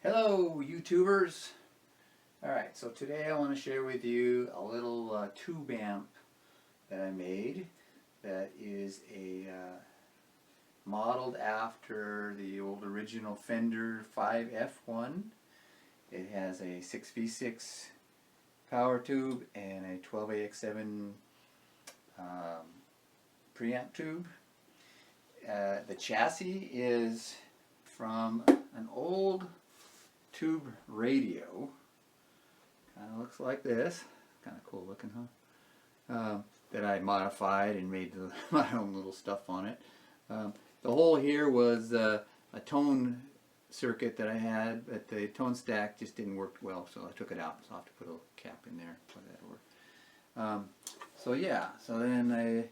Hello YouTubers! Alright, so today I want to share with you a little tube amp that I made that is modeled after the old original Fender 5F1. It has a 6V6 power tube and a 12AX7 preamp tube. The chassis is from an old tube radio. Kind of looks like this. Kind of cool looking, huh? That I modified and made my own little stuff on it. The hole here was a tone circuit that I had, but the tone stack just didn't work well, so I took it out. So I'll have to put a little cap in there for that to work. So yeah, so then I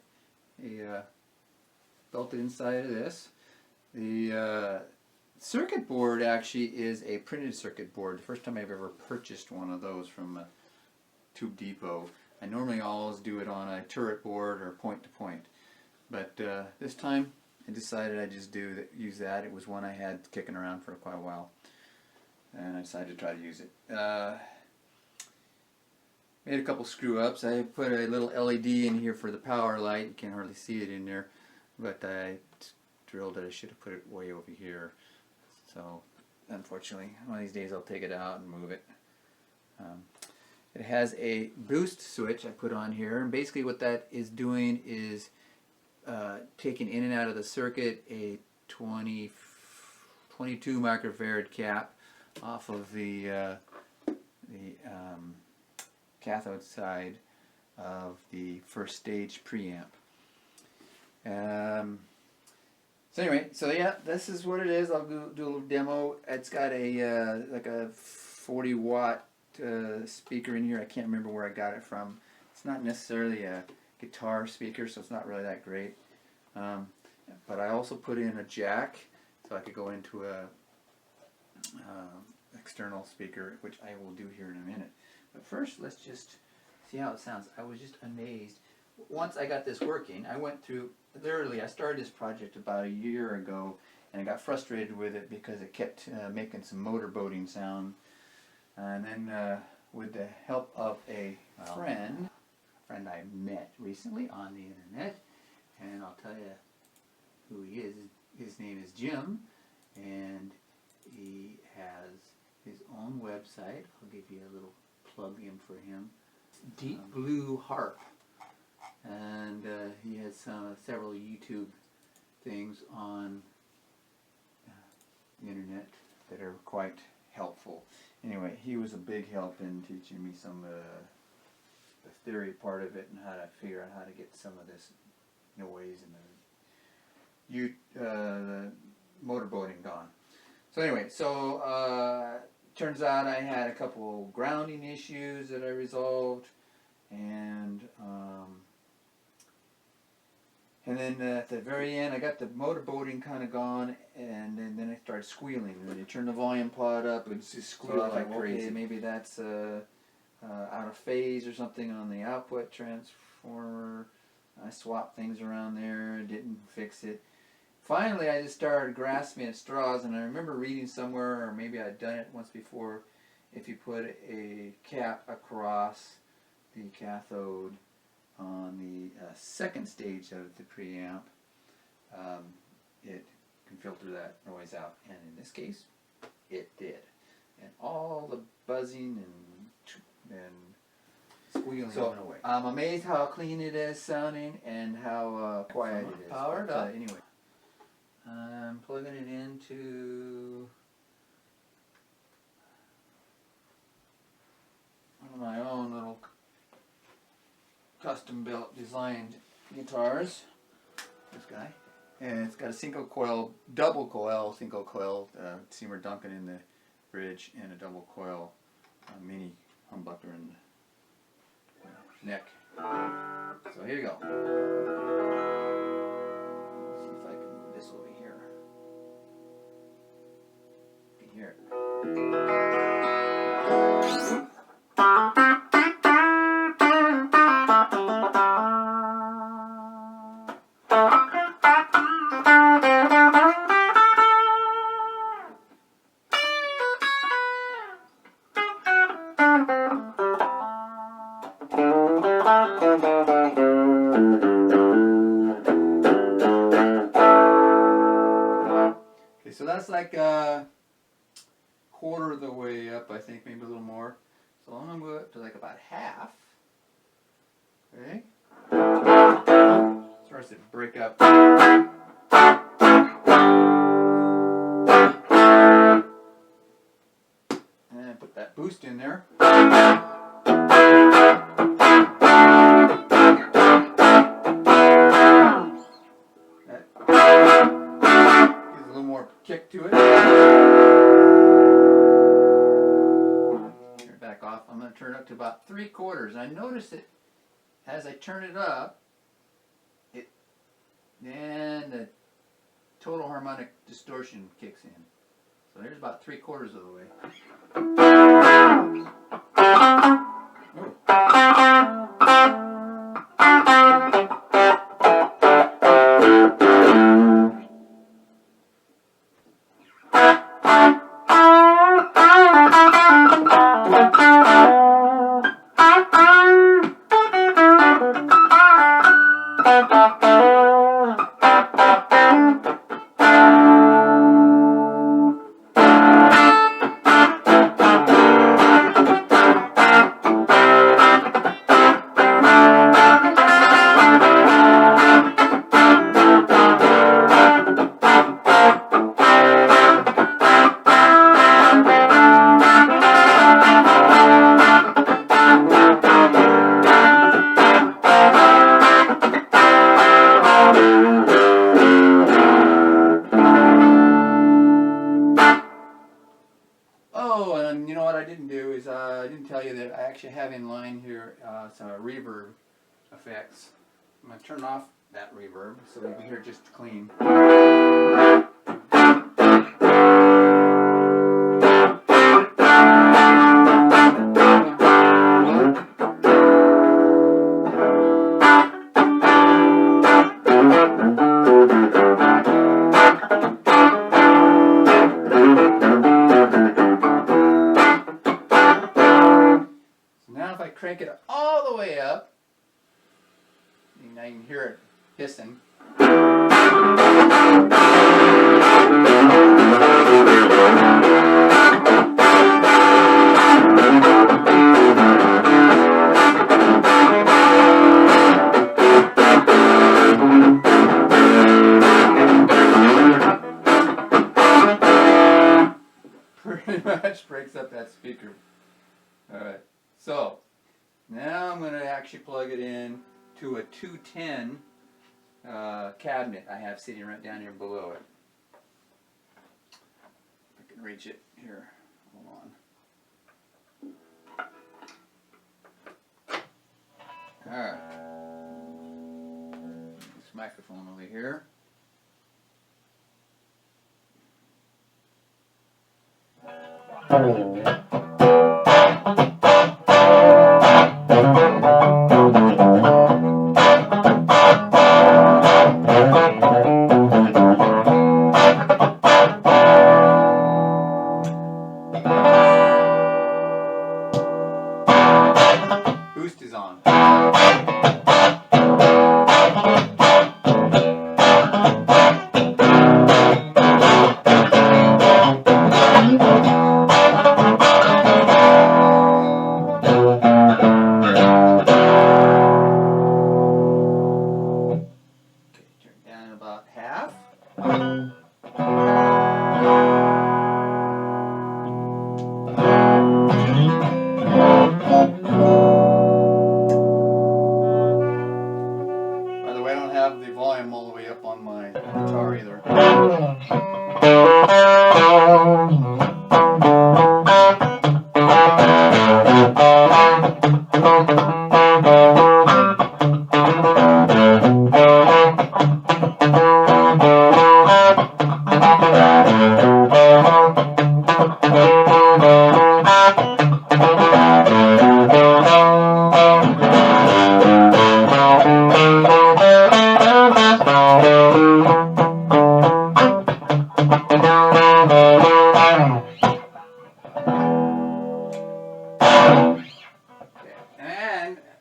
built it inside of this. The circuit board actually is a printed circuit board. The first time I've ever purchased one of those from a Tube Depot. I normally always do it on a turret board or point to point, but this time I decided I'd just use that. It was one I had kicking around for quite a while, and I decided to try to use it. Made a couple screw ups. I put a little LED in here for the power light. You can't hardly see it in there, but I drilled it. I should have put it way over here. So unfortunately, one of these days I'll take it out and move it. It has a boost switch I put on here, and basically what that is doing is taking in and out of the circuit a 22 microfarad cap off of the cathode side of the first stage preamp. So anyway, so yeah, this is what it is. I'll do a little demo. It's got a like a 40 watt speaker in here. I can't remember where I got it from. It's not necessarily a guitar speaker, so it's not really that great. But I also put in a jack, so I could go into a external speaker, which I will do here in a minute. But first, let's just see how it sounds. I was just amazed. Once I got this working, I went through, literally, I started this project about a year ago, and I got frustrated with it because it kept making some motorboating sound. And then with the help of a friend I met recently on the internet, and I'll tell you who he is. His name is Jim, and he has his own website. I'll give you a little plug in for him. Deep Blue Harp. And he has several YouTube things on the internet that are quite helpful. Anyway, he was a big help in teaching me some of the theory part of it and how to figure out how to get some of this noise and the motorboating gone. So anyway, turns out I had a couple grounding issues that I resolved, and then at the very end, I got the motorboating kind of gone, and then I started squealing. And then you turn the volume pot up, and it's just squeal like crazy. Okay, maybe that's out of phase or something on the output transformer. I swapped things around there, didn't fix it. Finally, I just started grasping at straws, and I remember reading somewhere, or maybe I'd done it once before, if you put a cap across the cathode on the second stage of the preamp, it can filter that noise out, and in this case it did, and all the buzzing and squealing went away. I'm amazed how clean it is sounding and how quiet it is. Powered up. Anyway, I'm plugging it into one of my own little custom built designed guitars. This guy, and it's got a single coil, double coil, single coil Seymour Duncan in the bridge, and a double coil mini humbucker in the neck. So here you go. Let's see if I can move this over here. You can hear it. that's like a quarter of the way up, I think, maybe a little more. So I'm going to go up to like about half. Okay. Starts to break up. And put that boost in there. Kick to it. Here, back off. I'm going to turn it up to about 3/4. I notice that as I turn it up, then the total harmonic distortion kicks in. So there's about 3/4 of the way. Ooh. Oh, and you know what I didn't do is I didn't tell you that I actually have in line here some reverb effects. I'm going to turn off that reverb so we can hear it just clean. Crank it all the way up. Now you can hear it hissing. Pretty much breaks up that speaker. Alright, so now I'm going to actually plug it in to a 210 cabinet I have sitting right down here below it. If I can reach it here. Hold on. Alright. This microphone over here. Boost is on.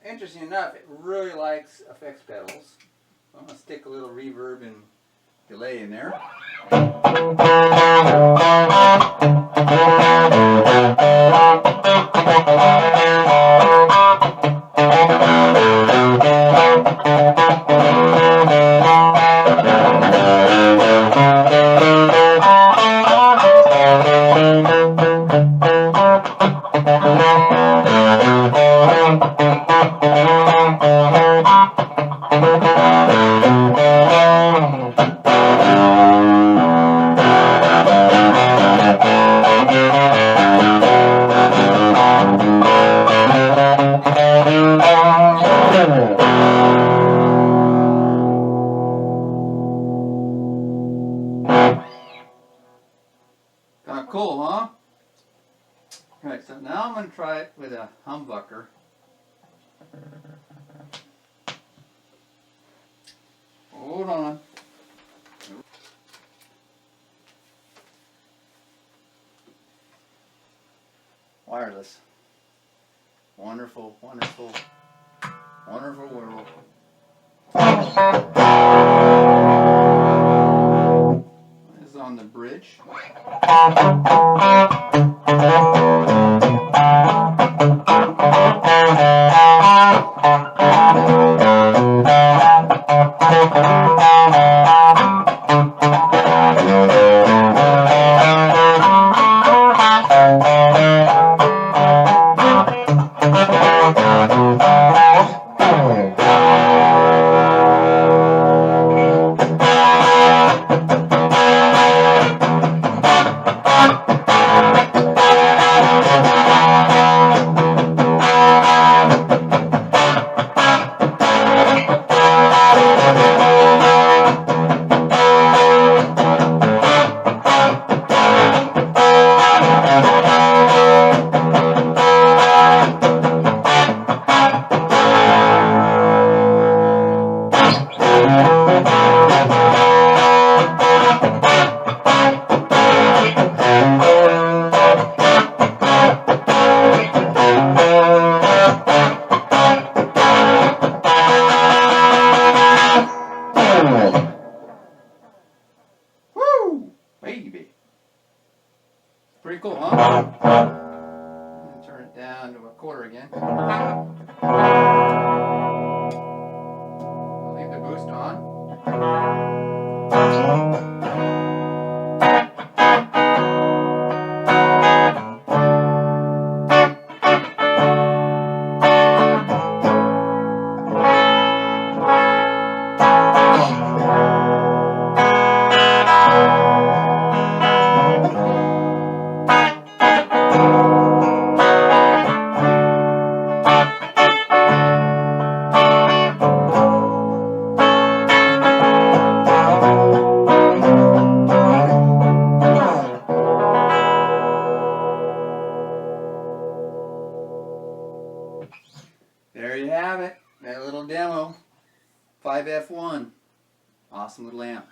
Interesting enough, it really likes effects pedals. So I'm going to stick a little reverb in delay in there. Kind of cool, huh? Alright, so now I'm going to try it with a humbucker. Hold on. Wireless. Wonderful, wonderful, wonderful world. This is on the bridge. Woo! Baby. Pretty cool, huh? I'm gonna turn it down to a quarter again. I'll leave the boost on. There you have it. That little demo. 5F1. Awesome little amp.